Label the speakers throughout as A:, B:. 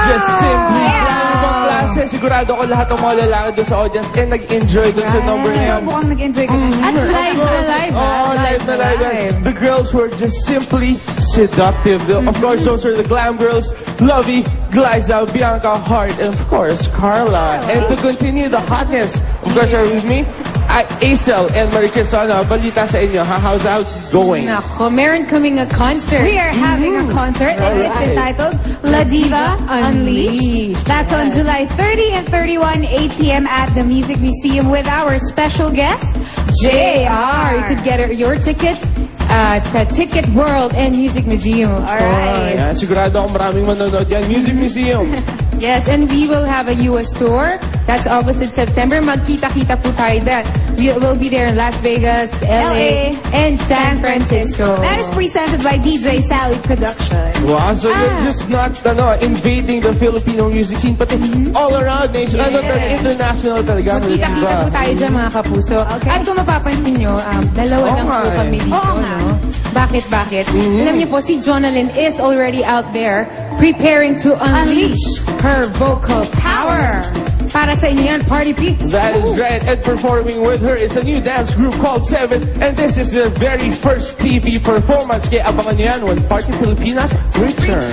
A: just simply ibang klase. Sigurado ko lahat ng mga lalaki doon sa audience nag-enjoy doon sa number na yan.
B: Mukhang nag-enjoy ka. At live na live.
A: Oh, live na live. The girls were just simply seductive. Of course, those are the glam girls. Lovey, Glyza, Bianca, Hart, and of course, Carla. And to continue the hotness, of course, are with me, Acel and Marie Cristina. Balita sa inyo, how's it going?
B: Nako, meron kaming a concert. We are having a concert, and it's entitled La Diva Unleashed. That's on July 30 and 31, 8 p.m. at the Music Museum with our special guest, JR. You could get your tickets at Ticket World and Music Museum. Alright.
A: Yeah, sigurado akong maraming manonood yan. Music Museum.
B: Yes, and we will have a US tour. That's August and September. Magkita-kita po tayo there. We will be there in Las Vegas, LA, and San Francisco.
C: That is presented by DJ Sally Production.
A: Wow, so you're just not invading the Filipino music scene, pati all around nation. Ano talaga, international talaga.
B: Magkita-kita po tayo dyan, mga kapuso. Okay. At kung mapapansin nyo, dalawa lang po kami dito. No? Bakit? Alam niyo po, si Jonalyn is already out there preparing to unleash her vocal power. Para sa inyo yan, Party Peaks.
A: That is right. And performing with her is a new dance group called Seven. And this is their very first TV performance. Kaya abangan nyo yan when Party Pilipinas return.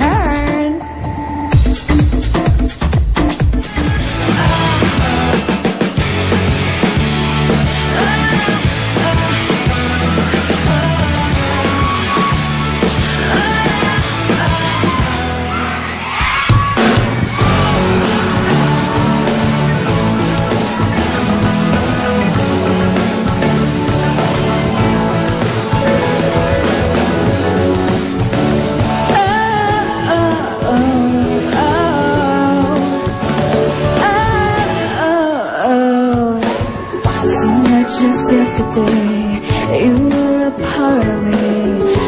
C: You were a part of me.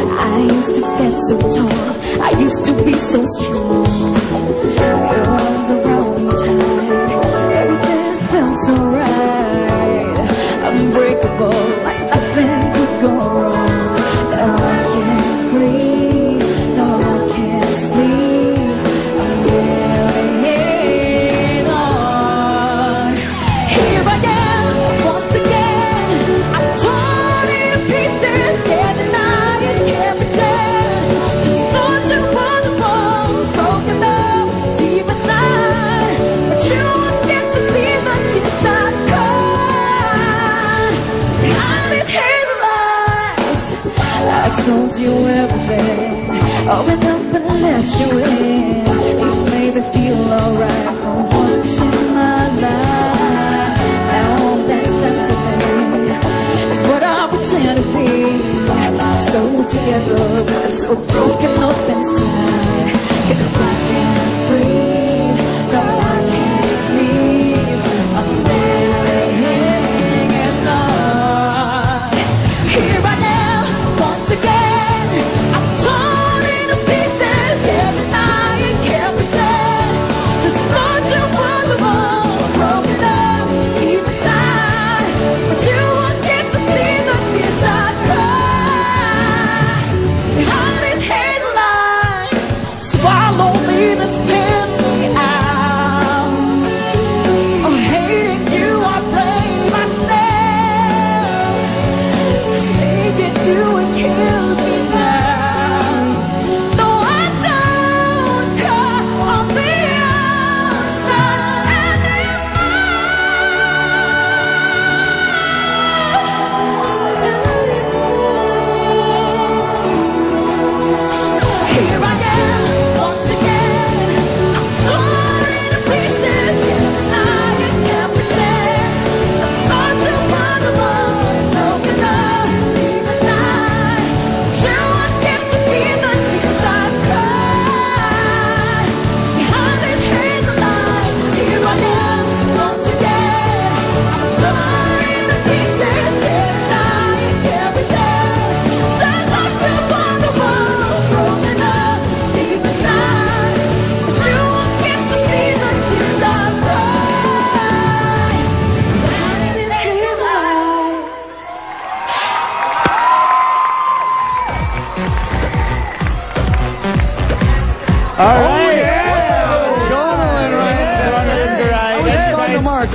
C: I used to get so tall. I used to be so strong. You're the wrong time. Everything felt so right. Unbreakable, like nothing could go wrong. Now I can't breathe. No, I can't sleep. I'm getting on. Here I am, once again.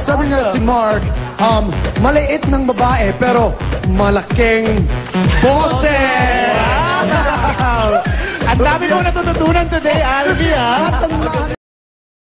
D: sabi nga si Mark, maliit ng babae, pero malaking boses!
E: Wow! Ang dami mo natututunan today, Alvy, ha?